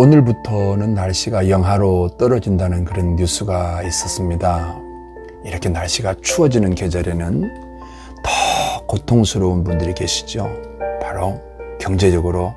오늘부터는 날씨가 영하로 떨어진다는 그런 뉴스가 있었습니다. 이렇게 날씨가 추워지는 계절에는 더 고통스러운 분들이 계시죠. 바로 경제적으로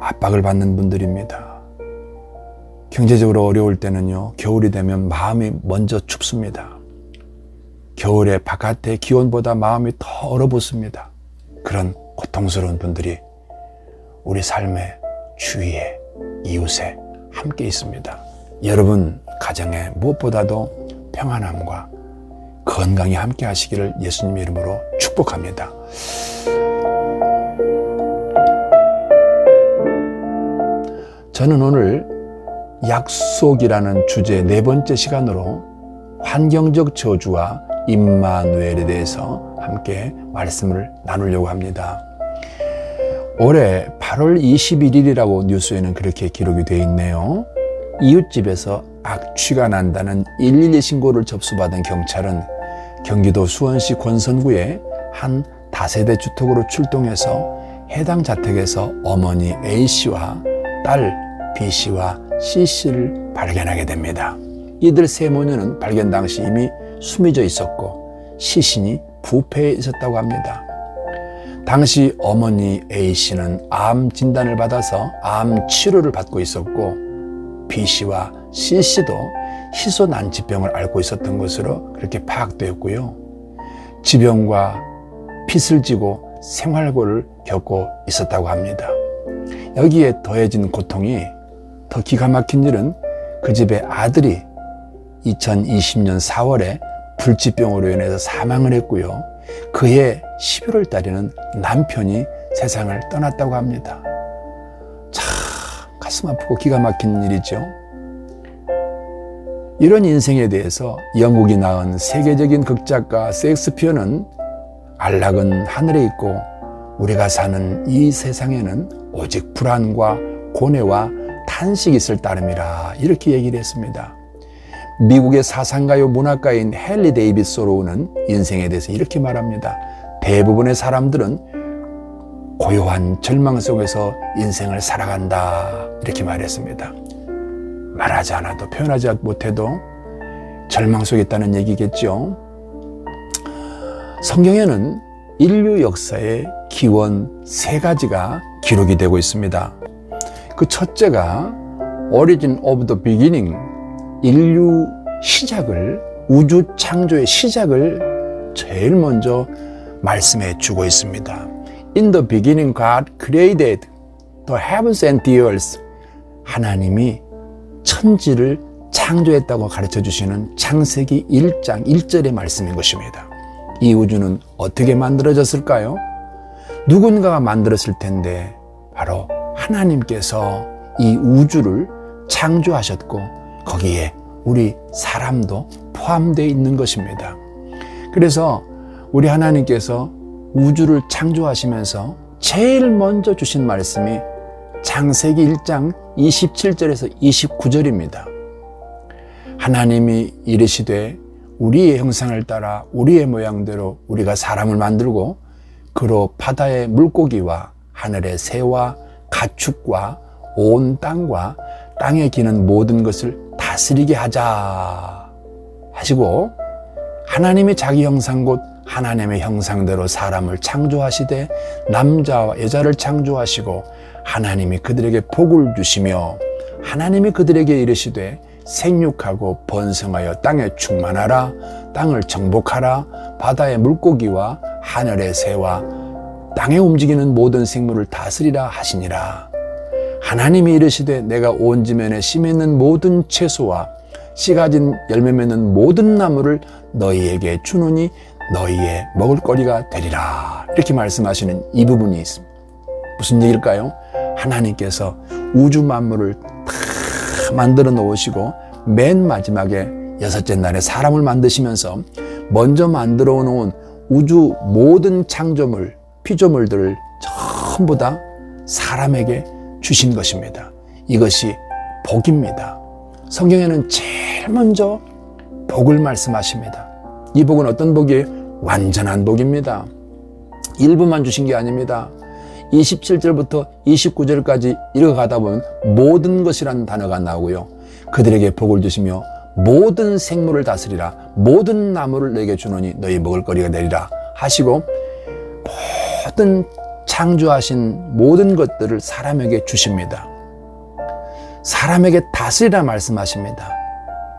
압박을 받는 분들입니다. 경제적으로 어려울 때는요, 겨울이 되면 마음이 먼저 춥습니다. 겨울에 바깥의 기온보다 마음이 더 얼어붙습니다. 그런 고통스러운 분들이 우리 삶의 주위에, 이웃에 함께 있습니다. 여러분 가정에 무엇보다도 평안함과 건강이 함께 하시기를 예수님 이름으로 축복합니다. 저는 오늘 약속이라는 주제의 4번째 시간으로 환경적 저주와 임마누엘에 대해서 함께 말씀을 나누려고 합니다. 올해 8월 21일이라고 뉴스에는 그렇게 기록이 되어 있네요. 이웃집에서 악취가 난다는 112 신고를 접수받은 경찰은 경기도 수원시 권선구의 한 다세대 주택으로 출동해서 해당 자택에서 어머니 A씨와 딸 B씨와 C씨를 발견하게 됩니다. 이들 세 모녀는 발견 당시 이미 숨져 있었고 시신이 부패해 있었다고 합니다. 당시 어머니 A씨는 암 진단을 받아서 암 치료를 받고 있었고 B씨와 C씨도 희소난치병을 앓고 있었던 것으로 그렇게 파악되었고요. 지병과 빚을 지고 생활고를 겪고 있었다고 합니다. 여기에 더해진 고통이 더 기가 막힌 일은 그 집의 아들이 2020년 4월에 불치병으로 인해서 사망을 했고요. 그해 11월 달에는 남편이 세상을 떠났다고 합니다. 참 가슴 아프고 기가 막힌 일이죠. 이런 인생에 대해서 영국이 낳은 세계적인 극작가 셰익스피어는 안락은 하늘에 있고 우리가 사는 이 세상에는 오직 불안과 고뇌와 탄식이 있을 따름이라 이렇게 얘기를 했습니다. 미국의 사상가요 문학가인 헨리 데이빗 소로우는 인생에 대해서 이렇게 말합니다. 대부분의 사람들은 고요한 절망 속에서 인생을 살아간다 이렇게 말했습니다. 말하지 않아도 표현하지 못해도 절망 속에 있다는 얘기겠죠. 성경에는 인류 역사의 기원 3가지가 기록이 되고 있습니다. 그 첫째가 Origin of the Beginning, 인류 시작을, 우주 창조의 시작을 제일 먼저 말씀해 주고 있습니다. In the beginning God created the heavens and the earth. 하나님이 천지를 창조했다고 가르쳐 주시는 창세기 1장 1절의 말씀인 것입니다. 이 우주는 어떻게 만들어졌을까요? 누군가가 만들었을 텐데 바로 하나님께서 이 우주를 창조하셨고 거기에 우리 사람도 포함되어 있는 것입니다. 그래서 우리 하나님께서 우주를 창조하시면서 제일 먼저 주신 말씀이 창세기 1장 27절에서 29절입니다. 하나님이 이르시되 우리의 형상을 따라 우리의 모양대로 우리가 사람을 만들고 그로 바다의 물고기와 하늘의 새와 가축과 온 땅과 땅에 기는 모든 것을 다스리게 하자 하시고 하나님이 자기 형상 곧 하나님의 형상대로 사람을 창조하시되 남자와 여자를 창조하시고 하나님이 그들에게 복을 주시며 하나님이 그들에게 이르시되 생육하고 번성하여 땅에 충만하라 땅을 정복하라 바다의 물고기와 하늘의 새와 땅에 움직이는 모든 생물을 다스리라 하시니라. 하나님이 이르시되 내가 온 지면에 씨 맺는 모든 채소와 씨 가진 열매 맺는 모든 나무를 너희에게 주노니 너희의 먹을거리가 되리라. 이렇게 말씀하시는 이 부분이 있습니다. 무슨 얘기일까요? 하나님께서 우주 만물을 다 만들어 놓으시고 맨 마지막에 6째 날에 사람을 만드시면서 먼저 만들어 놓은 우주 모든 창조물, 피조물들을 전부 다 사람에게 주신 것입니다. 이것이 복입니다. 성경에는 제일 먼저 복을 말씀하십니다. 이 복은 어떤 복이에요? 완전한 복입니다. 일부만 주신 게 아닙니다. 27절부터 29절까지 읽어가다 보면 모든 것이라는 단어가 나오고요. 그들에게 복을 주시며 모든 생물을 다스리라. 모든 나무를 너에게 주노니 너희 먹을 거리가 되리라 하시고, 모든 창조하신 모든 것들을 사람에게 주십니다. 사람에게 다스리라 말씀하십니다.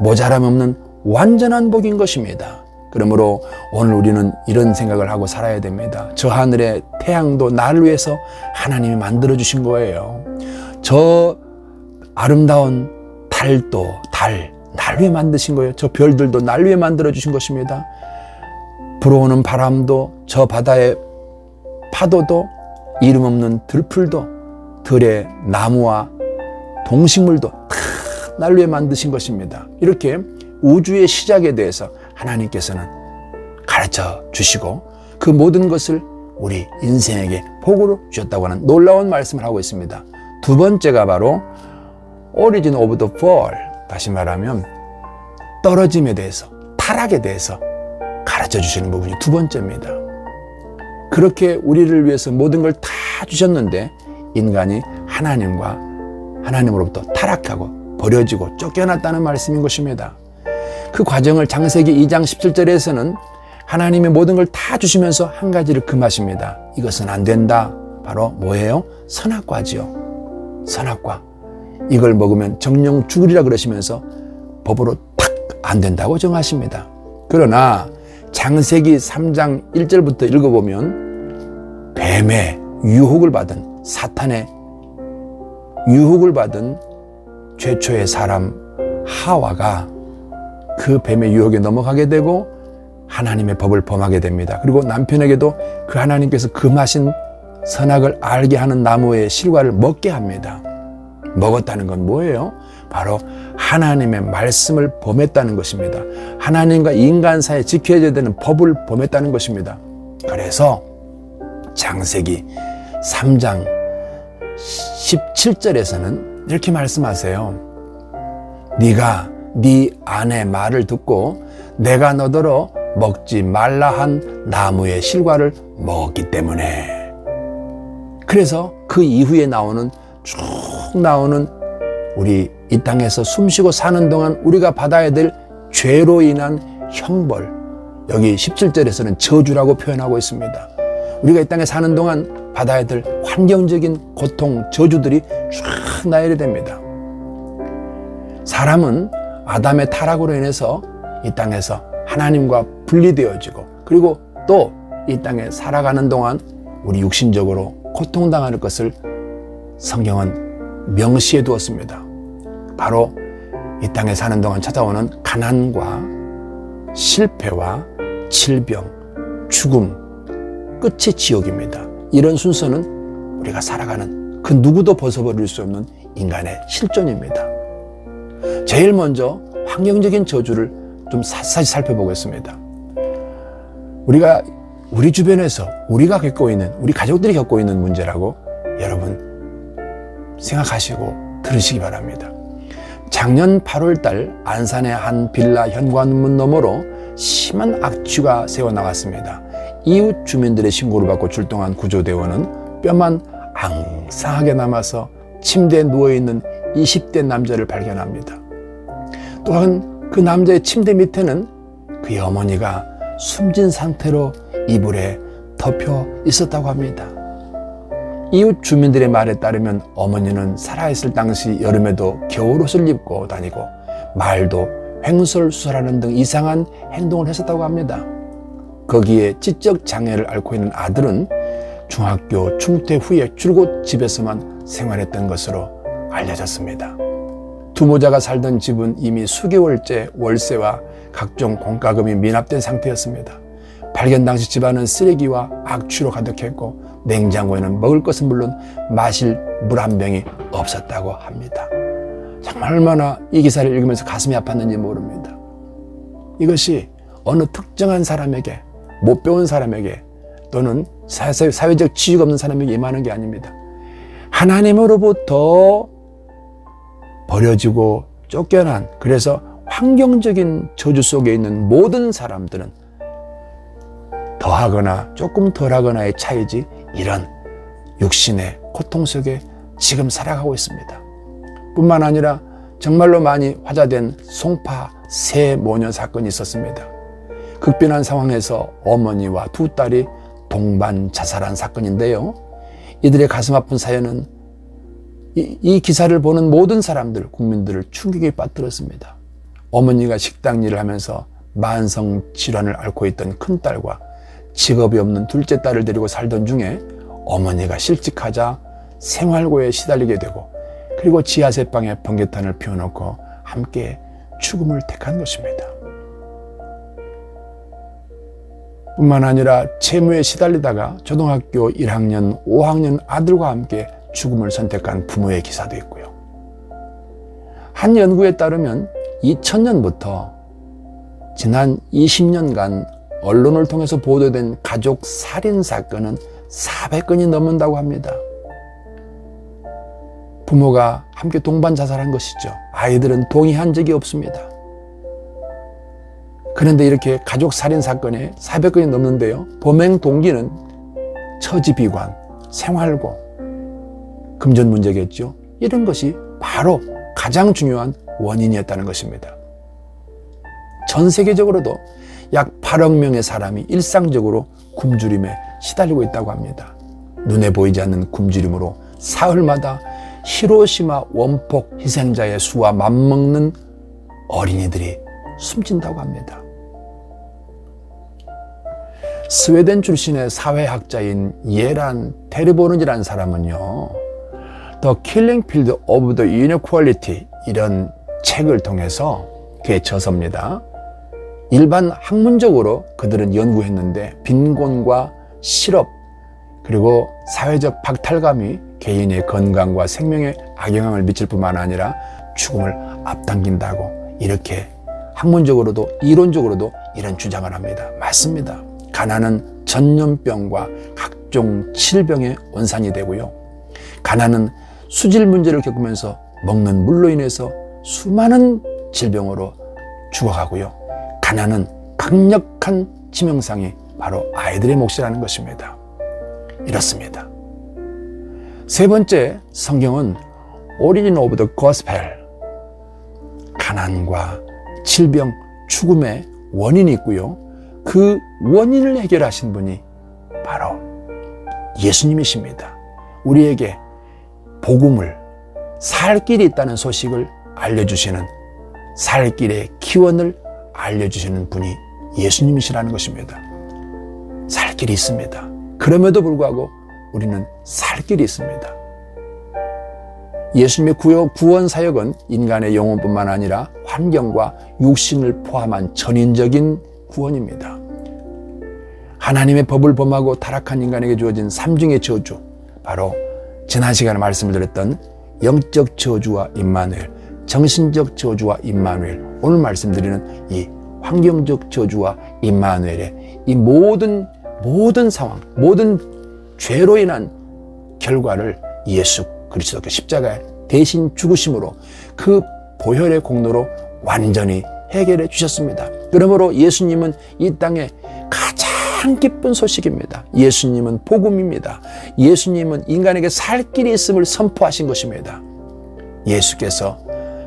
모자람 없는 완전한 복인 것입니다. 그러므로 오늘 우리는 이런 생각을 하고 살아야 됩니다. 저 하늘의 태양도 나를 위해서 하나님이 만들어주신 거예요. 저 아름다운 달도 날 위해 만드신 거예요. 저 별들도 날 위해 만들어주신 것입니다. 불어오는 바람도, 저 바다의 파도도, 이름 없는 들풀도, 들의 나무와 동식물도 다 날 위해 만드신 것입니다. 이렇게 우주의 시작에 대해서 하나님께서는 가르쳐 주시고 그 모든 것을 우리 인생에게 복으로 주셨다고 하는 놀라운 말씀을 하고 있습니다. 두 번째가 바로 Origin of the Fall, 다시 말하면 떨어짐에 대해서, 타락에 대해서 가르쳐 주시는 부분이 두 번째입니다. 그렇게 우리를 위해서 모든 걸 다 주셨는데 인간이 하나님으로부터 타락하고 버려지고 쫓겨났다는 말씀인 것입니다. 그 과정을 창세기 2장 17절에서는 하나님이 모든 걸 다 주시면서 한 가지를 금하십니다. 이것은 안 된다. 바로 뭐예요? 선악과지요. 선악과. 이걸 먹으면 정령 죽으리라 그러시면서 법으로 탁 안 된다고 정하십니다. 그러나 창세기 3장 1절부터 읽어보면 뱀의 유혹을 받은, 사탄의 유혹을 받은 최초의 사람 하와가 그 뱀의 유혹에 넘어가게 되고 하나님의 법을 범하게 됩니다. 그리고 남편에게도 그 하나님께서 금하신 선악을 알게 하는 나무의 실과를 먹게 합니다. 먹었다는 건 뭐예요? 바로 하나님의 말씀을 범했다는 것입니다. 하나님과 인간 사이에 지켜져야 되는 법을 범했다는 것입니다. 그래서 창세기 3장 17절에서는 이렇게 말씀하세요. 네가 네 아내 말을 듣고 내가 너더러 먹지 말라 한 나무의 실과를 먹었기 때문에. 그래서 그 이후에 쭉 나오는 우리 이 땅에서 숨쉬고 사는 동안 우리가 받아야 될 죄로 인한 형벌, 여기 17절에서는 저주라고 표현하고 있습니다. 우리가 이 땅에 사는 동안 받아야 될 환경적인 고통, 저주들이 쭉 나열이 됩니다. 사람은 아담의 타락으로 인해서 이 땅에서 하나님과 분리되어지고, 그리고 또 이 땅에 살아가는 동안 우리 육신적으로 고통당하는 것을 성경은 명시해 두었습니다. 바로 이 땅에 사는 동안 찾아오는 가난과 실패와 질병, 죽음, 끝이 지옥입니다. 이런 순서는 우리가 살아가는 그 누구도 벗어버릴 수 없는 인간의 실존입니다. 제일 먼저 환경적인 저주를 좀 샅샅이 살펴보겠습니다. 우리가 우리 주변에서 우리가 겪고 있는, 우리 가족들이 겪고 있는 문제라고 여러분 생각하시고 들으시기 바랍니다. 작년 8월 달 안산의 한 빌라 현관문 너머로 심한 악취가 새어나갔습니다. 이웃 주민들의 신고를 받고 출동한 구조대원은 뼈만 앙상하게 남아서 침대에 누워있는 20대 남자를 발견합니다. 또한 그 남자의 침대 밑에는 그의 어머니가 숨진 상태로 이불에 덮여 있었다고 합니다. 이웃 주민들의 말에 따르면 어머니는 살아있을 당시 여름에도 겨울옷을 입고 다니고 말도 횡설수설하는 등 이상한 행동을 했었다고 합니다. 거기에 지적 장애를 앓고 있는 아들은 중학교 중퇴 후에 줄곧 집에서만 생활했던 것으로 알려졌습니다. 두모자가 살던 집은 이미 수개월째 월세와 각종 공과금이 미납된 상태였습니다. 발견 당시 집안은 쓰레기와 악취로 가득했고 냉장고에는 먹을 것은 물론 마실 물 한 병이 없었다고 합니다. 정말 얼마나 이 기사를 읽으면서 가슴이 아팠는지 모릅니다. 이것이 어느 특정한 사람에게, 못 배운 사람에게 또는 사회적 지위가 없는 사람에게 임하는 게 아닙니다. 하나님으로부터 버려지고 쫓겨난, 그래서 환경적인 저주 속에 있는 모든 사람들은 더하거나 조금 덜하거나의 차이지 이런 육신의 고통 속에 지금 살아가고 있습니다. 뿐만 아니라 정말로 많이 화제된 송파 세 모녀 사건이 있었습니다. 극변한 상황에서 어머니와 두 딸이 동반 자살한 사건인데요. 이들의 가슴 아픈 사연은 이 기사를 보는 모든 사람들, 국민들을 충격에 빠뜨렸습니다. 어머니가 식당 일을 하면서 만성 질환을 앓고 있던 큰딸과 직업이 없는 둘째 딸을 데리고 살던 중에 어머니가 실직하자 생활고에 시달리게 되고, 그리고 지하세방에 번개탄을 피워놓고 함께 죽음을 택한 것입니다. 뿐만 아니라 채무에 시달리다가 초등학교 1학년, 5학년 아들과 함께 죽음을 선택한 부모의 기사도 있고요. 한 연구에 따르면 2000년부터 지난 20년간 언론을 통해서 보도된 가족 살인 사건은 400건이 넘는다고 합니다. 부모가 함께 동반 자살한 것이죠. 아이들은 동의한 적이 없습니다. 그런데 이렇게 가족 살인 사건에 400건이 넘는데요. 범행 동기는 처지비관, 생활고, 금전 문제겠죠. 이런 것이 바로 가장 중요한 원인이었다는 것입니다. 전 세계적으로도 약 8억 명의 사람이 일상적으로 굶주림에 시달리고 있다고 합니다. 눈에 보이지 않는 굶주림으로 사흘마다 히로시마 원폭 희생자의 수와 맞먹는 어린이들이 숨진다고 합니다. 스웨덴 출신의 사회학자인 예란 테르보른이라는 사람은요, The Killing Field of the Inequality 이런 책을 통해서 그의 저서입니다. 일반 학문적으로 그들은 연구했는데 빈곤과 실업 그리고 사회적 박탈감이 개인의 건강과 생명에 악영향을 미칠 뿐만 아니라 죽음을 앞당긴다고, 이렇게 학문적으로도 이론적으로도 이런 주장을 합니다. 맞습니다. 가난은 전염병과 각종 질병의 원산이 되고요. 가난은 수질 문제를 겪으면서 먹는 물로 인해서 수많은 질병으로 죽어가고요. 가난은 강력한致命상이 바로 아이들의 몫이라는 것입니다. 이렇습니다. 세 번째, 성경은 Origin of the Gospel, 가난과 질병, 죽음의 원인이 있고요. 그 원인을 해결하신 분이 바로 예수님이십니다. 우리에게 복음을, 살 길이 있다는 소식을 알려주시는, 살 길의 기원을 알려주시는 분이 예수님이시라는 것입니다. 살 길이 있습니다. 그럼에도 불구하고 우리는 살 길이 있습니다. 예수님의 구원 사역은 인간의 영혼뿐만 아니라 환경과 육신을 포함한 전인적인 구원입니다. 하나님의 법을 범하고 타락한 인간에게 주어진 삼중의 저주, 바로 지난 시간에 말씀을 드렸던 영적 저주와 임마누엘, 정신적 저주와 임마누엘, 오늘 말씀드리는 이 환경적 저주와 임마누엘의 이 모든 상황, 모든 죄로 인한 결과를 예수 그리스도께 십자가에 대신 죽으심으로 그 보혈의 공로로 완전히 해결해 주셨습니다. 그러므로 예수님은 이 땅에 가장 기쁜 소식입니다. 예수님은 복음입니다. 예수님은 인간에게 살 길이 있음을 선포하신 것입니다. 예수께서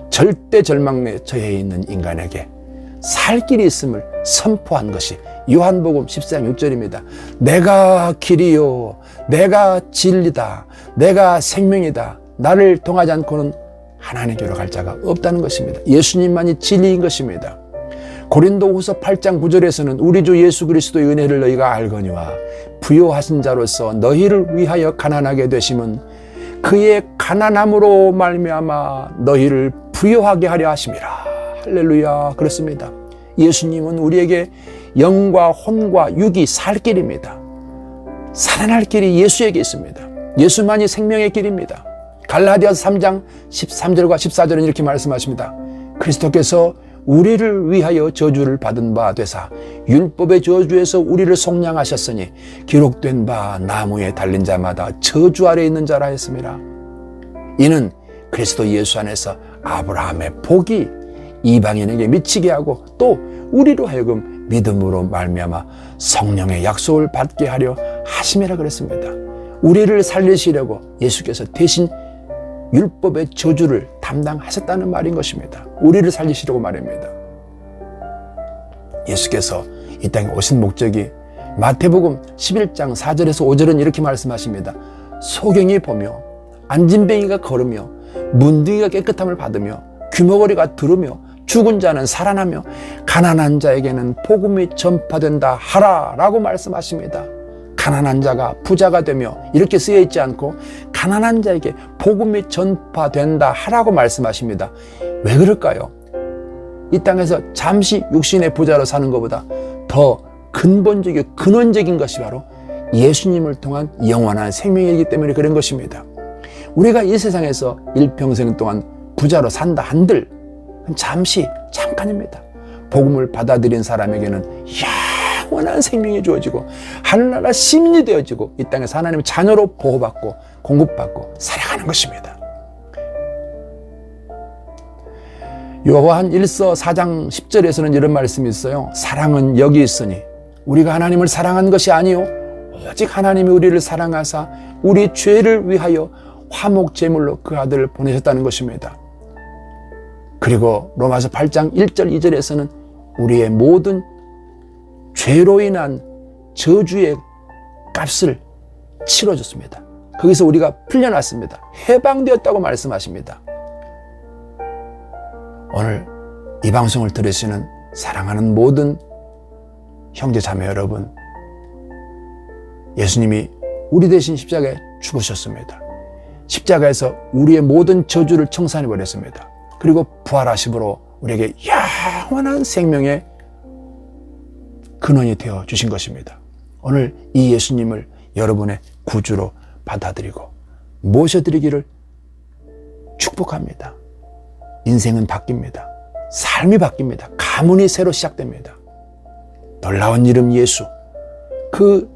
절대 절망에 처해 있는 인간에게 살 길이 있음을 선포한 것이 요한복음 14장 6절입니다. 내가 길이요, 내가 진리다, 내가 생명이다. 나를 통하지 않고는 하나님께로 갈 자가 없다는 것입니다. 예수님만이 진리인 것입니다. 고린도후서 8장 9절에서는 우리 주 예수 그리스도의 은혜를 너희가 알거니와 부요하신 자로서 너희를 위하여 가난하게 되심은 그의 가난함으로 말미암아 너희를 부요하게 하려 하심이라. 할렐루야. 그렇습니다. 예수님은 우리에게 영과 혼과 육이 살 길입니다. 살아날 길이 예수에게 있습니다. 예수만이 생명의 길입니다. 갈라디아서 3장 13절과 14절은 이렇게 말씀하십니다. 그리스도께서 우리를 위하여 저주를 받은 바 되사 율법의 저주에서 우리를 속량하셨으니 기록된 바 나무에 달린 자마다 저주 아래 있는 자라 했습니다. 이는 그리스도 예수 안에서 아브라함의 복이 이방인에게 미치게 하고 또 우리로 하여금 믿음으로 말미암아 성령의 약속을 받게 하려 하심이라 그랬습니다. 우리를 살리시려고 예수께서 대신 율법의 저주를 담당하셨다는 말인 것입니다. 우리를 살리시려고 말입니다. 예수께서 이 땅에 오신 목적이 마태복음 11장 4절에서 5절은 이렇게 말씀하십니다. 소경이 보며 안진뱅이가 걸으며 문둥이가 깨끗함을 받으며 귀머거리가 들으며 죽은 자는 살아나며 가난한 자에게는 복음이 전파된다 하라 라고 말씀하십니다. 가난한 자가 부자가 되며 이렇게 쓰여 있지 않고 가난한 자에게 복음이 전파된다 하라고 말씀하십니다. 왜 그럴까요? 이 땅에서 잠시 육신의 부자로 사는 것보다 더 근본적이고 근원적인 것이 바로 예수님을 통한 영원한 생명이기 때문에 그런 것입니다. 우리가 이 세상에서 일평생 동안 부자로 산다 한들 잠시 잠깐입니다. 복음을 받아들인 사람에게는 영원한 생명이 주어지고 하늘나라 시민이 되어지고 이 땅에서 하나님의 자녀로 보호받고 공급받고 살아가는 것입니다. 요한 1서 4장 10절에서는 이런 말씀이 있어요. 사랑은 여기 있으니 우리가 하나님을 사랑한 것이 아니요 오직 하나님이 우리를 사랑하사 우리 죄를 위하여 화목 제물로 그 아들을 보내셨다는 것입니다. 그리고 로마서 8장 1절 2절에서는 우리의 모든 죄로 인한 저주의 값을 치러줬습니다. 거기서 우리가 풀려났습니다. 해방되었다고 말씀하십니다. 오늘 이 방송을 들으시는 사랑하는 모든 형제 자매 여러분, 예수님이 우리 대신 십자가에 죽으셨습니다. 십자가에서 우리의 모든 저주를 청산해 버렸습니다. 그리고 부활하심으로 우리에게 영원한 생명의 근원이 되어 주신 것입니다. 오늘 이 예수님을 여러분의 구주로 받아들이고 모셔드리기를 축복합니다. 인생은 바뀝니다. 삶이 바뀝니다. 가문이 새로 시작됩니다. 놀라운 이름 예수, 그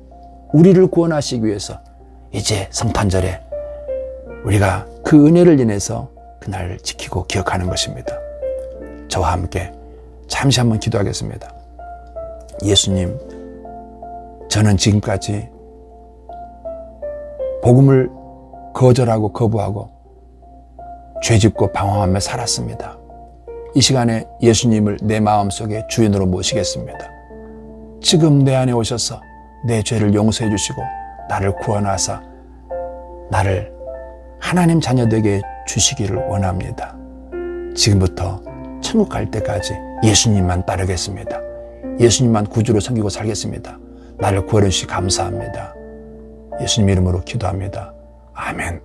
우리를 구원하시기 위해서 이제 성탄절에 우리가 그 은혜를 인해서 그날을 지키고 기억하는 것입니다. 저와 함께 잠시 한번 기도하겠습니다. 예수님, 저는 지금까지 복음을 거절하고 거부하고 죄짓고 방황하며 살았습니다. 이 시간에 예수님을 내 마음속에 주인으로 모시겠습니다. 지금 내 안에 오셔서 내 죄를 용서해 주시고 나를 구원하사 나를 하나님 자녀 되게 주시기를 원합니다. 지금부터 천국 갈 때까지 예수님만 따르겠습니다. 예수님만 구주로 섬기고 살겠습니다. 나를 구원해 주시 감사합니다. 예수님 이름으로 기도합니다. 아멘.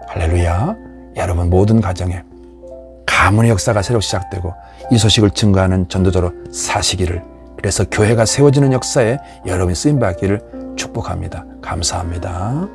할렐루야. 여러분 모든 가정에 가문의 역사가 새로 시작되고 이 소식을 증거하는 전도자로 사시기를, 그래서 교회가 세워지는 역사에 여러분이 쓰임받기를 축복합니다. 감사합니다.